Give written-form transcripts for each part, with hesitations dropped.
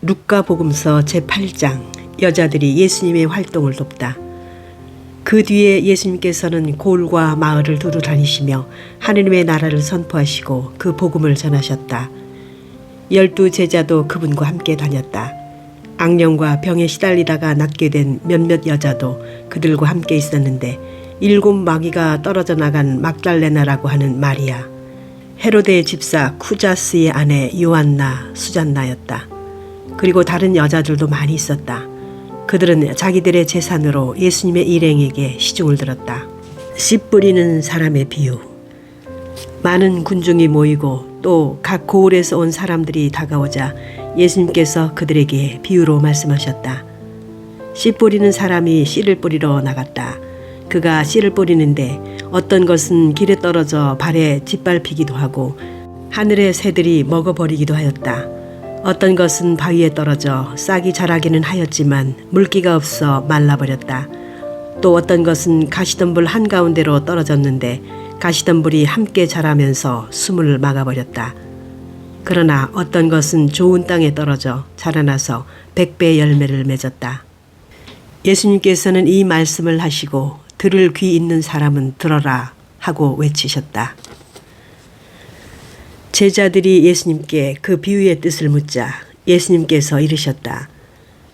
루카복음서 제8장 여자들이 예수님의 활동을 돕다. 그 뒤에 예수님께서는 고을과 마을을 두루 다니시며 하느님의 나라를 선포하시고 그 복음을 전하셨다. 12 제자도 그분과 함께 다녔다. 악령과 병에 시달리다가 낫게 된 몇몇 여자도 그들과 함께 있었는데 7 마귀가 떨어져 나간 막달레나라고 하는 마리아, 헤로데의 집사 쿠자스의 아내 요한나, 수잔나였다. 그리고 다른 여자들도 많이 있었다. 그들은 자기들의 재산으로 예수님의 일행에게 시중을 들었다. 씨 뿌리는 사람의 비유. 많은 군중이 모이고 또 각 고을에서 온 사람들이 다가오자 예수님께서 그들에게 비유로 말씀하셨다. 씨 뿌리는 사람이 씨를 뿌리러 나갔다. 그가 씨를 뿌리는데 어떤 것은 길에 떨어져 발에 짓밟히기도 하고 하늘의 새들이 먹어버리기도 하였다. 어떤 것은 바위에 떨어져 싹이 자라기는 하였지만 물기가 없어 말라버렸다. 또 어떤 것은 가시덤불 한가운데로 떨어졌는데 가시덤불이 함께 자라면서 숨을 막아버렸다. 그러나 어떤 것은 좋은 땅에 떨어져 자라나서 100배 열매를 맺었다. 예수님께서는 이 말씀을 하시고 들을 귀 있는 사람은 들어라 하고 외치셨다. 제자들이 예수님께 그 비유의 뜻을 묻자 예수님께서 이르셨다.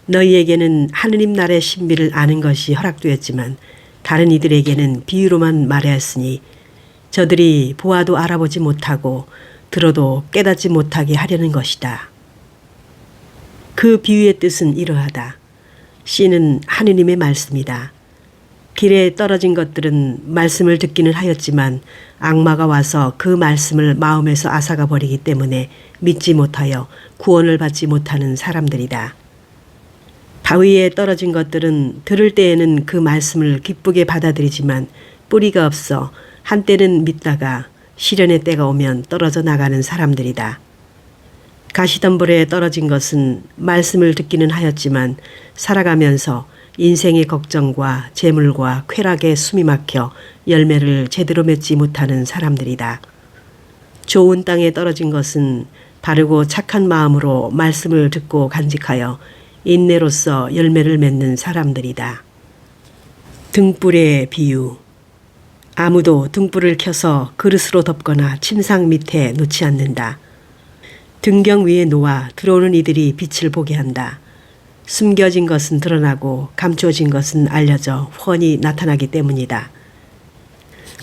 너희에게는 하느님 나라의 신비를 아는 것이 허락되었지만 다른 이들에게는 비유로만 말하였으니 저들이 보아도 알아보지 못하고 들어도 깨닫지 못하게 하려는 것이다. 그 비유의 뜻은 이러하다. 씨는 하느님의 말씀이다. 길에 떨어진 것들은 말씀을 듣기는 하였지만 악마가 와서 그 말씀을 마음에서 앗아가 버리기 때문에 믿지 못하여 구원을 받지 못하는 사람들이다. 바위에 떨어진 것들은 들을 때에는 그 말씀을 기쁘게 받아들이지만 뿌리가 없어 한때는 믿다가 시련의 때가 오면 떨어져 나가는 사람들이다. 가시덤불에 떨어진 것은 말씀을 듣기는 하였지만 살아가면서 인생의 걱정과 재물과 쾌락에 숨이 막혀 열매를 제대로 맺지 못하는 사람들이다. 좋은 땅에 떨어진 것은 바르고 착한 마음으로 말씀을 듣고 간직하여 인내로써 열매를 맺는 사람들이다. 등불의 비유. 아무도 등불을 켜서 그릇으로 덮거나 침상 밑에 놓지 않는다. 등경 위에 놓아 들어오는 이들이 빛을 보게 한다. 숨겨진 것은 드러나고 감춰진 것은 알려져 훤히 나타나기 때문이다.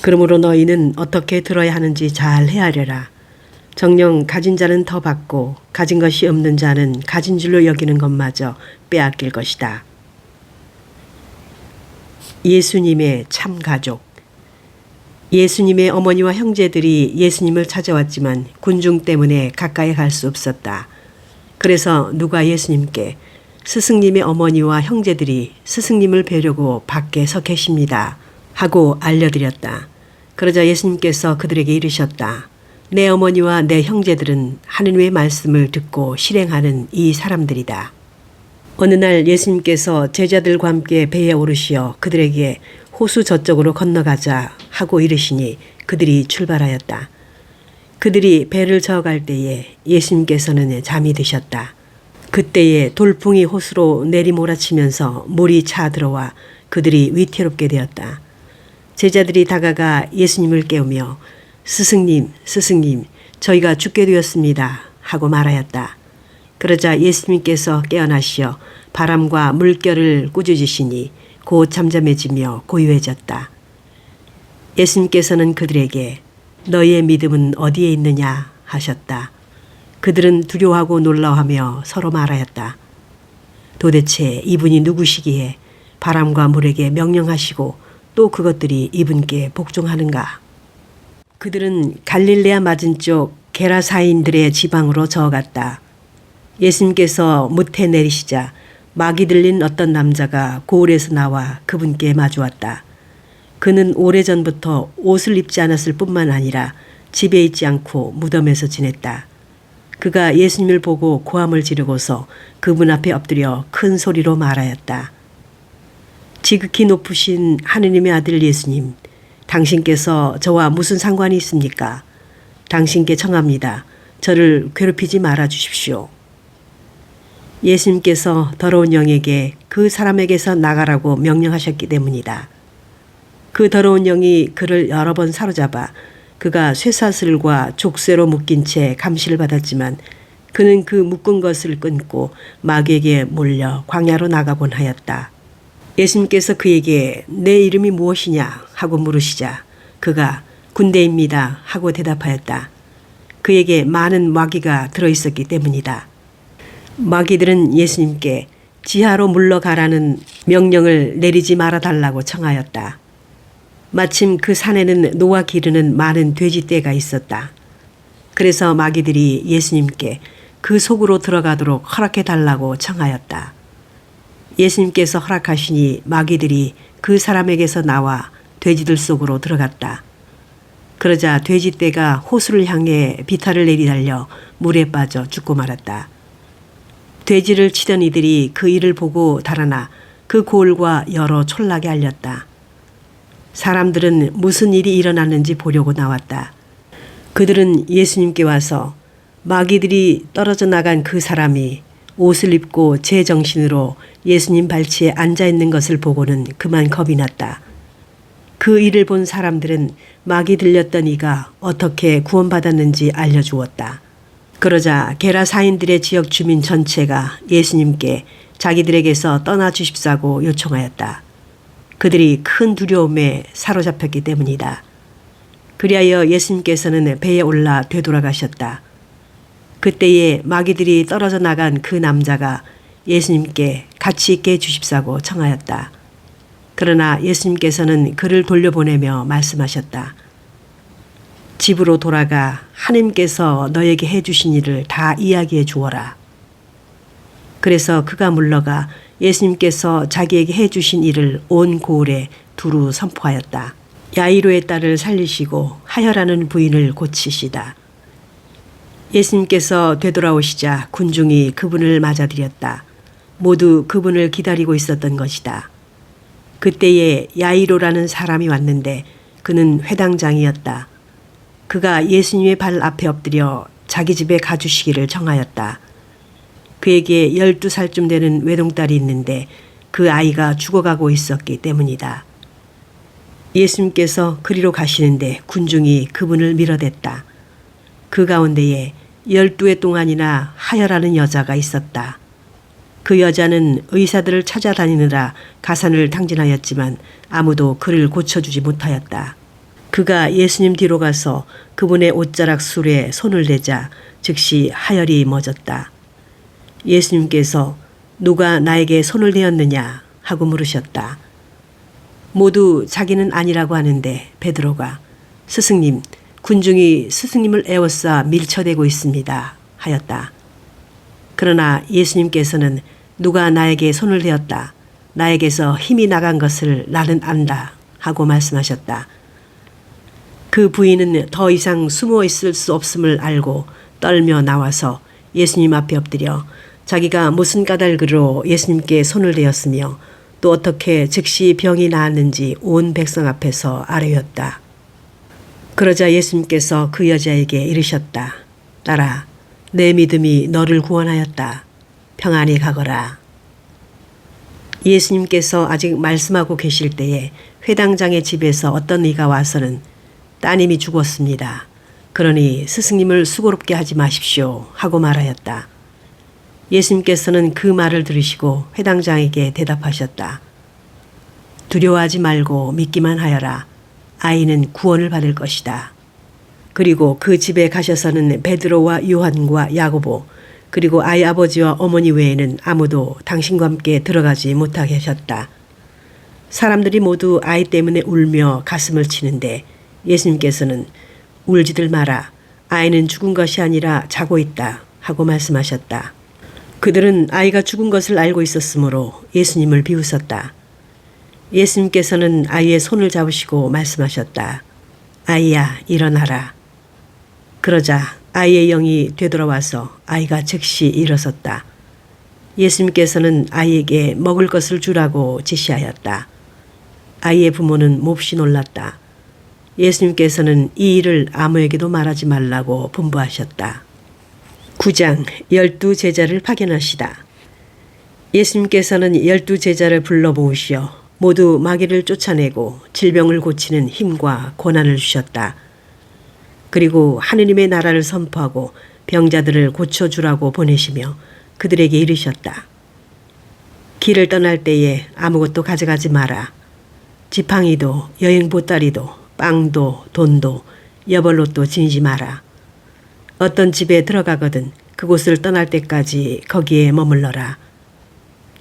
그러므로 너희는 어떻게 들어야 하는지 잘 헤아려라. 정녕 가진 자는 더 받고 가진 것이 없는 자는 가진 줄로 여기는 것마저 빼앗길 것이다. 예수님의 참 가족. 예수님의 어머니와 형제들이 예수님을 찾아왔지만 군중 때문에 가까이 갈 수 없었다. 그래서 누가 예수님께 스승님의 어머니와 형제들이 스승님을 뵈려고 밖에 서 계십니다 하고 알려드렸다. 그러자 예수님께서 그들에게 이르셨다. 내 어머니와 내 형제들은 하느님의 말씀을 듣고 실행하는 이 사람들이다. 어느 날 예수님께서 제자들과 함께 배에 오르시어 그들에게 호수 저쪽으로 건너가자 하고 이르시니 그들이 출발하였다. 그들이 배를 저어갈 때에 예수님께서는 잠이 드셨다. 그때에 돌풍이 호수로 내리몰아치면서 물이 차 들어와 그들이 위태롭게 되었다. 제자들이 다가가 예수님을 깨우며 스승님, 스승님, 저희가 죽게 되었습니다 하고 말하였다. 그러자 예수님께서 깨어나시어 바람과 물결을 꾸짖으시니 곧 잠잠해지며 고요해졌다. 예수님께서는 그들에게 너희의 믿음은 어디에 있느냐 하셨다. 그들은 두려워하고 놀라워하며 서로 말하였다. 도대체 이분이 누구시기에 바람과 물에게 명령하시고 또 그것들이 이분께 복종하는가? 그들은 갈릴레아 맞은쪽 게라사인들의 지방으로 저어갔다. 예수님께서 무태 내리시자 막이 들린 어떤 남자가 고을에서 나와 그분께 마주왔다. 그는 오래전부터 옷을 입지 않았을 뿐만 아니라 집에 있지 않고 무덤에서 지냈다. 그가 예수님을 보고 고함을 지르고서 그분 앞에 엎드려 큰 소리로 말하였다. 지극히 높으신 하느님의 아들 예수님, 당신께서 저와 무슨 상관이 있습니까? 당신께 청합니다. 저를 괴롭히지 말아 주십시오. 예수님께서 더러운 영에게 그 사람에게서 나가라고 명령하셨기 때문이다. 그 더러운 영이 그를 여러 번 사로잡아 그가 쇠사슬과 족쇄로 묶인 채 감시를 받았지만 그는 그 묶은 것을 끊고 마귀에게 몰려 광야로 나가곤 하였다. 예수님께서 그에게 내 이름이 무엇이냐 하고 물으시자 그가 군대입니다 하고 대답하였다. 그에게 많은 마귀가 들어있었기 때문이다. 마귀들은 예수님께 지하로 물러가라는 명령을 내리지 말아달라고 청하였다. 마침 그 산에는 노가 기르는 많은 돼지떼가 있었다. 그래서 마귀들이 예수님께 그 속으로 들어가도록 허락해달라고 청하였다. 예수님께서 허락하시니 마귀들이 그 사람에게서 나와 돼지들 속으로 들어갔다. 그러자 돼지떼가 호수를 향해 비탈을 내리달려 물에 빠져 죽고 말았다. 돼지를 치던 이들이 그 일을 보고 달아나 그 고을과 여러 촌락에 알렸다. 사람들은 무슨 일이 일어났는지 보려고 나왔다. 그들은 예수님께 와서 마귀들이 떨어져 나간 그 사람이 옷을 입고 제정신으로 예수님 발치에 앉아 있는 것을 보고는 그만 겁이 났다. 그 일을 본 사람들은 마귀 들렸던 이가 어떻게 구원받았는지 알려주었다. 그러자 게라사인들의 지역 주민 전체가 예수님께 자기들에게서 떠나 주십사고 요청하였다. 그들이 큰 두려움에 사로잡혔기 때문이다. 그리하여 예수님께서는 배에 올라 되돌아가셨다. 그때에 마귀들이 떨어져 나간 그 남자가 예수님께 같이 있게 해주십사고 청하였다. 그러나 예수님께서는 그를 돌려보내며 말씀하셨다. 집으로 돌아가 하나님께서 너에게 해주신 일을 다 이야기해 주어라. 그래서 그가 물러가 예수님께서 자기에게 해주신 일을 온 고을에 두루 선포하였다. 야이로의 딸을 살리시고 하혈하는 부인을 고치시다. 예수님께서 되돌아오시자 군중이 그분을 맞아들였다. 모두 그분을 기다리고 있었던 것이다. 그때에 야이로라는 사람이 왔는데 그는 회당장이었다. 그가 예수님의 발 앞에 엎드려 자기 집에 가주시기를 청하였다. 그에게 12살쯤 되는 외동딸이 있는데 그 아이가 죽어가고 있었기 때문이다. 예수님께서 그리로 가시는데 군중이 그분을 밀어댔다. 그 가운데에 12해 동안이나 하혈하는 여자가 있었다. 그 여자는 의사들을 찾아다니느라 가산을 탕진하였지만 아무도 그를 고쳐주지 못하였다. 그가 예수님 뒤로 가서 그분의 옷자락 술에 손을 대자 즉시 하혈이 멎었다. 예수님께서 누가 나에게 손을 대었느냐 하고 물으셨다. 모두 자기는 아니라고 하는데 베드로가 스승님, 군중이 스승님을 에워싸 밀쳐대고 있습니다 하였다. 그러나 예수님께서는 누가 나에게 손을 대었다. 나에게서 힘이 나간 것을 나는 안다 하고 말씀하셨다. 그 부인은 더 이상 숨어 있을 수 없음을 알고 떨며 나와서 예수님 앞에 엎드려 자기가 무슨 까닭으로 예수님께 손을 대었으며 또 어떻게 즉시 병이 나았는지 온 백성 앞에서 아뢰었다. 그러자 예수님께서 그 여자에게 이르셨다. 딸아, 내 믿음이 너를 구원하였다. 평안히 가거라. 예수님께서 아직 말씀하고 계실 때에 회당장의 집에서 어떤 이가 와서는 따님이 죽었습니다. 그러니 스승님을 수고롭게 하지 마십시오 하고 말하였다. 예수님께서는 그 말을 들으시고 회당장에게 대답하셨다. 두려워하지 말고 믿기만 하여라. 아이는 구원을 받을 것이다. 그리고 그 집에 가셔서는 베드로와 요한과 야고보 그리고 아이 아버지와 어머니 외에는 아무도 당신과 함께 들어가지 못하게 하셨다. 사람들이 모두 아이 때문에 울며 가슴을 치는데 예수님께서는 울지들 마라. 아이는 죽은 것이 아니라 자고 있다 하고 말씀하셨다. 그들은 아이가 죽은 것을 알고 있었으므로 예수님을 비웃었다. 예수님께서는 아이의 손을 잡으시고 말씀하셨다. 아이야, 일어나라. 그러자 아이의 영이 되돌아와서 아이가 즉시 일어섰다. 예수님께서는 아이에게 먹을 것을 주라고 지시하였다. 아이의 부모는 몹시 놀랐다. 예수님께서는 이 일을 아무에게도 말하지 말라고 분부하셨다. 9장 12 제자를 파견하시다. 예수님께서는 12 제자를 불러 모으시어 모두 마귀를 쫓아내고 질병을 고치는 힘과 권한을 주셨다. 그리고 하느님의 나라를 선포하고 병자들을 고쳐주라고 보내시며 그들에게 이르셨다. 길을 떠날 때에 아무것도 가져가지 마라. 지팡이도 여행 보따리도 빵도 돈도 여벌옷도 지니지 마라. 어떤 집에 들어가거든 그곳을 떠날 때까지 거기에 머물러라.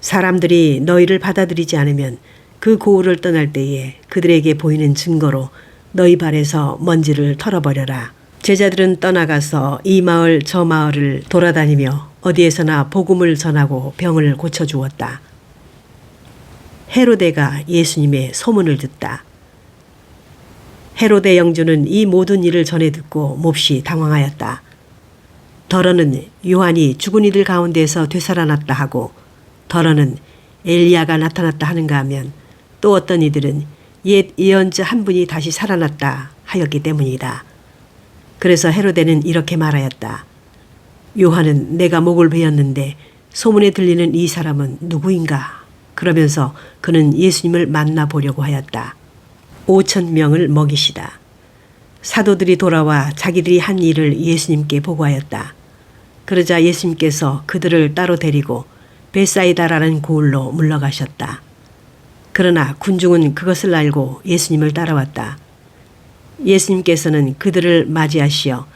사람들이 너희를 받아들이지 않으면 그 고을을 떠날 때에 그들에게 보이는 증거로 너희 발에서 먼지를 털어버려라. 제자들은 떠나가서 이 마을 저 마을을 돌아다니며 어디에서나 복음을 전하고 병을 고쳐주었다. 헤로데가 예수님의 소문을 듣다. 헤로데 영주는 이 모든 일을 전해 듣고 몹시 당황하였다. 더러는 요한이 죽은 이들 가운데서 되살아났다 하고 더러는 엘리야가 나타났다 하는가 하면 또 어떤 이들은 옛 예언자 한 분이 다시 살아났다 하였기 때문이다. 그래서 헤로데는 이렇게 말하였다. 요한은 내가 목을 베었는데 소문에 들리는 이 사람은 누구인가? 그러면서 그는 예수님을 만나보려고 하였다. 5,000명을 먹이시다. 사도들이 돌아와 자기들이 한 일을 예수님께 보고하였다. 그러자 예수님께서 그들을 따로 데리고 벳사이다라는 고을로 물러가셨다. 그러나 군중은 그것을 알고 예수님을 따라왔다. 예수님께서는 그들을 맞이하시어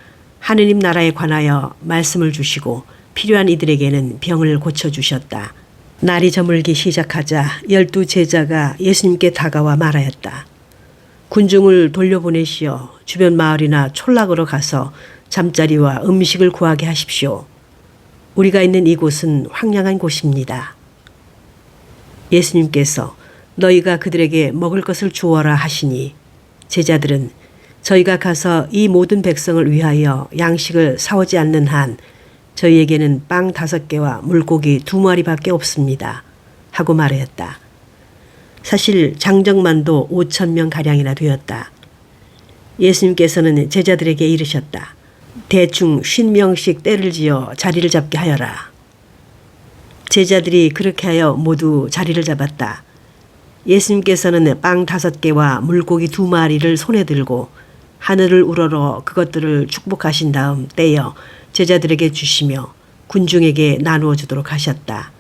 하느님 나라에 관하여 말씀을 주시고 필요한 이들에게는 병을 고쳐주셨다. 날이 저물기 시작하자 12 제자가 예수님께 다가와 말하였다. 군중을 돌려보내시어 주변 마을이나 촌락으로 가서 잠자리와 음식을 구하게 하십시오. 우리가 있는 이곳은 황량한 곳입니다. 예수님께서 너희가 그들에게 먹을 것을 주어라 하시니 제자들은 저희가 가서 이 모든 백성을 위하여 양식을 사오지 않는 한 저희에게는 빵 5개와 물고기 2마리밖에 없습니다. 하고 말하였다. 사실 장정만도 5,000명가량이나 되었다. 예수님께서는 제자들에게 이르셨다. 대충 50명씩 때를 지어 자리를 잡게 하여라. 제자들이 그렇게 하여 모두 자리를 잡았다. 예수님께서는 빵 5개와 물고기 2마리를 손에 들고 하늘을 우러러 그것들을 축복하신 다음 떼어 제자들에게 주시며 군중에게 나누어 주도록 하셨다.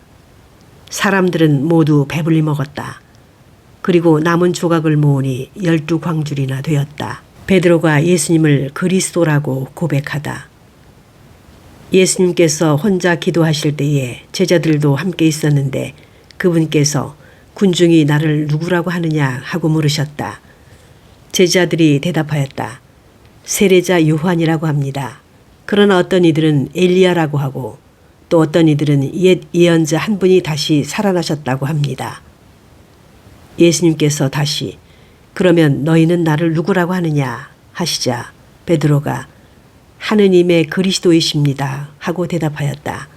사람들은 모두 배불리 먹었다. 그리고 남은 조각을 모으니 12광줄이나 되었다. 베드로가 예수님을 그리스도라고 고백하다. 예수님께서 혼자 기도하실 때에 제자들도 함께 있었는데 그분께서 군중이 나를 누구라고 하느냐 하고 물으셨다. 제자들이 대답하였다. 세례자 요한이라고 합니다. 그러나 어떤 이들은 엘리야라고 하고 또 어떤 이들은 옛 예언자 한 분이 다시 살아나셨다고 합니다. 예수님께서 다시 그러면 너희는 나를 누구라고 하느냐 하시자 베드로가 하느님의 그리스도이십니다 하고 대답하였다.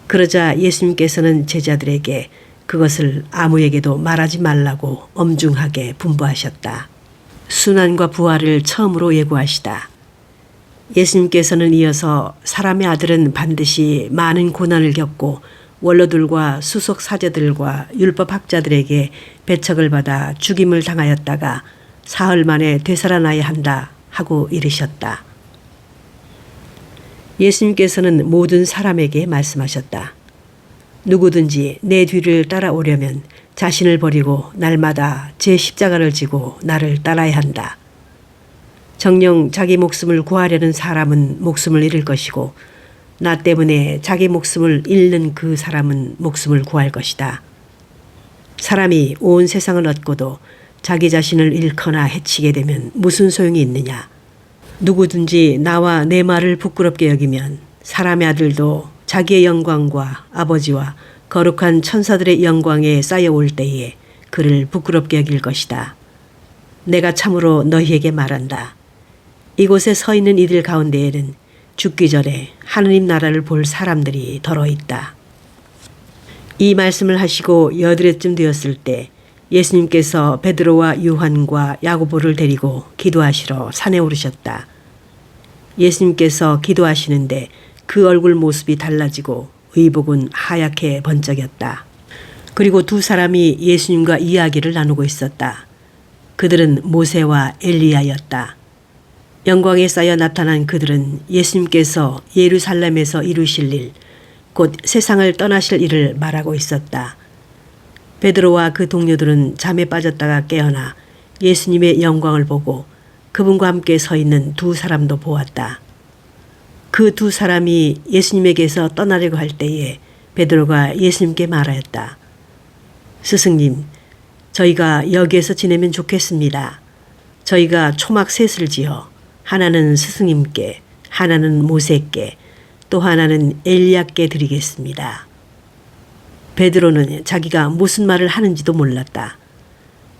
그러자 예수님께서는 제자들에게 그것을 아무에게도 말하지 말라고 엄중하게 분부하셨다. 순환과 부활을 처음으로 예고하시다. 예수님께서는 이어서 사람의 아들은 반드시 많은 고난을 겪고 원로들과 수석 사제들과 율법학자들에게 배척을 받아 죽임을 당하였다가 사흘 만에 되살아나야 한다 하고 이르셨다. 예수님께서는 모든 사람에게 말씀하셨다. 누구든지 내 뒤를 따라오려면 자신을 버리고 날마다 제 십자가를 지고 나를 따라야 한다. 정녕 자기 목숨을 구하려는 사람은 목숨을 잃을 것이고 나 때문에 자기 목숨을 잃는 그 사람은 목숨을 구할 것이다. 사람이 온 세상을 얻고도 자기 자신을 잃거나 해치게 되면 무슨 소용이 있느냐. 누구든지 나와 내 말을 부끄럽게 여기면 사람의 아들도 자기의 영광과 아버지와 거룩한 천사들의 영광에 쌓여올 때에 그를 부끄럽게 여길 것이다. 내가 참으로 너희에게 말한다. 이곳에 서 있는 이들 가운데에는 죽기 전에 하느님 나라를 볼 사람들이 더러 있다. 이 말씀을 하시고 여드레쯤 되었을 때 예수님께서 베드로와 요한과 야고보를 데리고 기도하시러 산에 오르셨다. 예수님께서 기도하시는데 그 얼굴 모습이 달라지고 의복은 하얗게 번쩍였다. 그리고 두 사람이 예수님과 이야기를 나누고 있었다. 그들은 모세와 엘리야였다. 영광에 쌓여 나타난 그들은 예수님께서 예루살렘에서 이루실 일, 곧 세상을 떠나실 일을 말하고 있었다. 베드로와 그 동료들은 잠에 빠졌다가 깨어나 예수님의 영광을 보고 그분과 함께 서 있는 두 사람도 보았다. 그 두 사람이 예수님에게서 떠나려고 할 때에 베드로가 예수님께 말하였다. 스승님, 저희가 여기에서 지내면 좋겠습니다. 저희가 초막 셋을 지어 하나는 스승님께, 하나는 모세께, 또 하나는 엘리야께 드리겠습니다. 베드로는 자기가 무슨 말을 하는지도 몰랐다.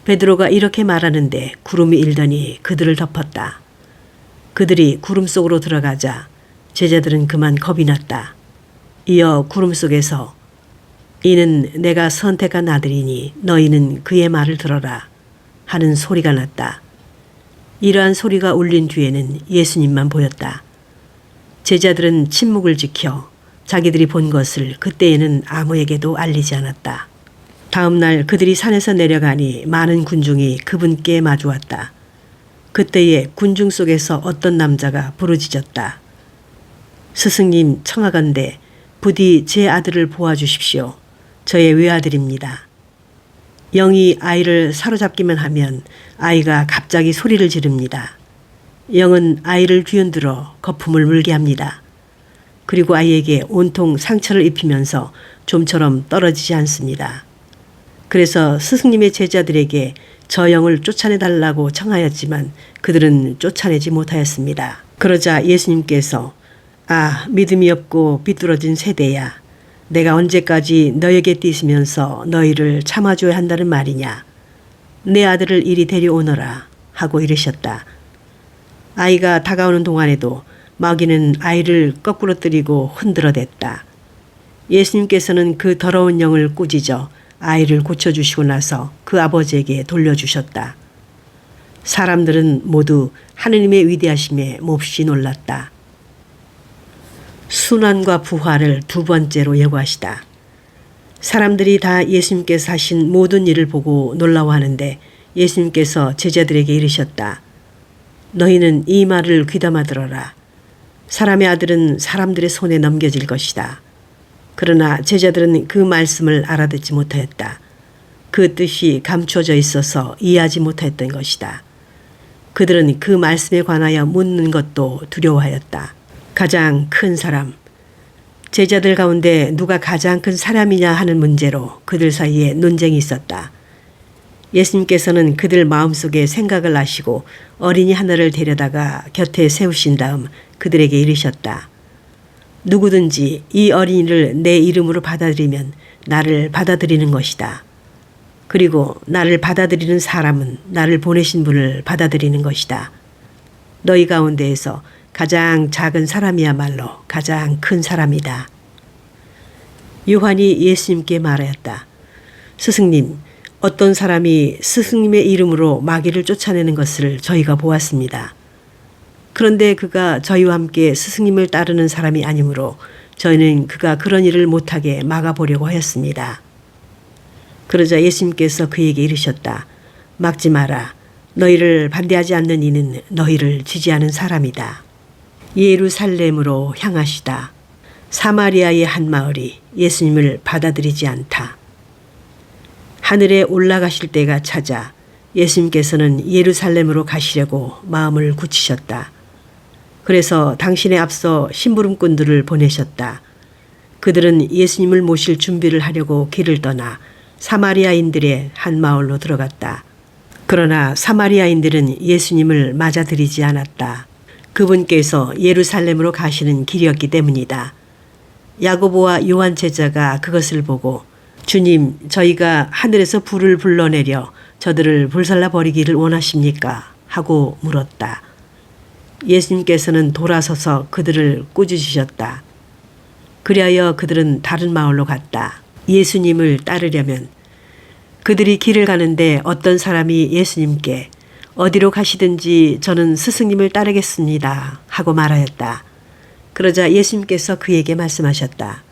베드로가 이렇게 말하는데 구름이 일더니 그들을 덮었다. 그들이 구름 속으로 들어가자 제자들은 그만 겁이 났다. 이어 구름 속에서 이는 내가 선택한 아들이니 너희는 그의 말을 들어라 하는 소리가 났다. 이러한 소리가 울린 뒤에는 예수님만 보였다. 제자들은 침묵을 지켜 자기들이 본 것을 그때에는 아무에게도 알리지 않았다. 다음 날 그들이 산에서 내려가니 많은 군중이 그분께 마주왔다. 그때에 군중 속에서 어떤 남자가 부르짖었다. 스승님, 청하건대 부디 제 아들을 보아주십시오. 저의 외아들입니다. 영이 아이를 사로잡기만 하면 아이가 갑자기 소리를 지릅니다. 영은 아이를 뒤흔들어 거품을 물게 합니다. 그리고 아이에게 온통 상처를 입히면서 좀처럼 떨어지지 않습니다. 그래서 스승님의 제자들에게 저 영을 쫓아내달라고 청하였지만 그들은 쫓아내지 못하였습니다. 그러자 예수님께서 믿음이 없고 비뚤어진 세대야. 내가 언제까지 너에게 띄으면서 너희를 참아줘야 한다는 말이냐. 내 아들을 이리 데려오너라 하고 이르셨다. 아이가 다가오는 동안에도 마귀는 아이를 거꾸로 뜨리고 흔들어댔다. 예수님께서는 그 더러운 영을 꾸짖어 아이를 고쳐주시고 나서 그 아버지에게 돌려주셨다. 사람들은 모두 하느님의 위대하심에 몹시 놀랐다. 순환과 부활을 두 번째로 예고하시다. 사람들이 다 예수님께서 하신 모든 일을 보고 놀라워하는데 예수님께서 제자들에게 이르셨다. 너희는 이 말을 귀담아 들어라. 사람의 아들은 사람들의 손에 넘겨질 것이다. 그러나 제자들은 그 말씀을 알아듣지 못하였다. 그 뜻이 감춰져 있어서 이해하지 못했던 것이다. 그들은 그 말씀에 관하여 묻는 것도 두려워하였다. 가장 큰 사람, 제자들 가운데 누가 가장 큰 사람이냐 하는 문제로 그들 사이에 논쟁이 있었다. 예수님께서는 그들 마음속의 생각을 아시고 어린이 하나를 데려다가 곁에 세우신 다음 그들에게 이르셨다. 누구든지 이 어린이를 내 이름으로 받아들이면 나를 받아들이는 것이다. 그리고 나를 받아들이는 사람은 나를 보내신 분을 받아들이는 것이다. 너희 가운데에서 가장 작은 사람이야말로 가장 큰 사람이다. 요한이 예수님께 말하였다. 스승님, 어떤 사람이 스승님의 이름으로 마귀를 쫓아내는 것을 저희가 보았습니다. 그런데 그가 저희와 함께 스승님을 따르는 사람이 아니므로 저희는 그가 그런 일을 못하게 막아보려고 하였습니다. 그러자 예수님께서 그에게 이르셨다. 막지 마라. 너희를 반대하지 않는 이는 너희를 지지하는 사람이다. 예루살렘으로 향하시다. 사마리아의 한 마을이 예수님을 받아들이지 않다. 하늘에 올라가실 때가 찾아 예수님께서는 예루살렘으로 가시려고 마음을 굳히셨다. 그래서 당신에 앞서 심부름꾼들을 보내셨다. 그들은 예수님을 모실 준비를 하려고 길을 떠나 사마리아인들의 한 마을로 들어갔다. 그러나 사마리아인들은 예수님을 맞아들이지 않았다. 그분께서 예루살렘으로 가시는 길이었기 때문이다. 야고보와 요한 제자가 그것을 보고 주님, 저희가 하늘에서 불을 불러내려 저들을 불살라 버리기를 원하십니까? 하고 물었다. 예수님께서는 돌아서서 그들을 꾸짖으셨다. 그리하여 그들은 다른 마을로 갔다. 예수님을 따르려면 그들이 길을 가는데 어떤 사람이 예수님께 어디로 가시든지 저는 스승님을 따르겠습니다 하고 말하였다. 그러자 예수님께서 그에게 말씀하셨다.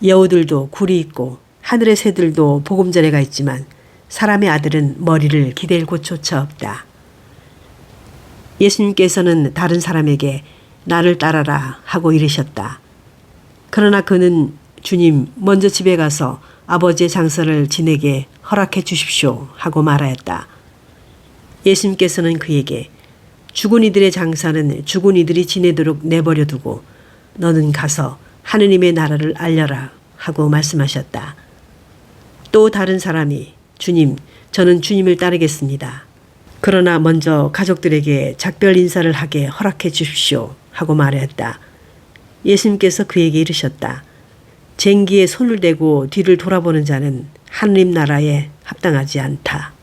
여우들도 굴이 있고 하늘의 새들도 보금자리가 있지만 사람의 아들은 머리를 기댈 곳조차 없다. 예수님께서는 다른 사람에게 나를 따라라 하고 이르셨다. 그러나 그는 주님 먼저 집에 가서 아버지의 장사를 지내게 허락해 주십시오 하고 말하였다. 예수님께서는 그에게 죽은 이들의 장사는 죽은 이들이 지내도록 내버려 두고 너는 가서 하느님의 나라를 알려라 하고 말씀하셨다. 또 다른 사람이 주님, 저는 주님을 따르겠습니다. 그러나 먼저 가족들에게 작별 인사를 하게 허락해 주십시오 하고 말했다. 예수님께서 그에게 이르셨다. 쟁기에 손을 대고 뒤를 돌아보는 자는 하느님 나라에 합당하지 않다.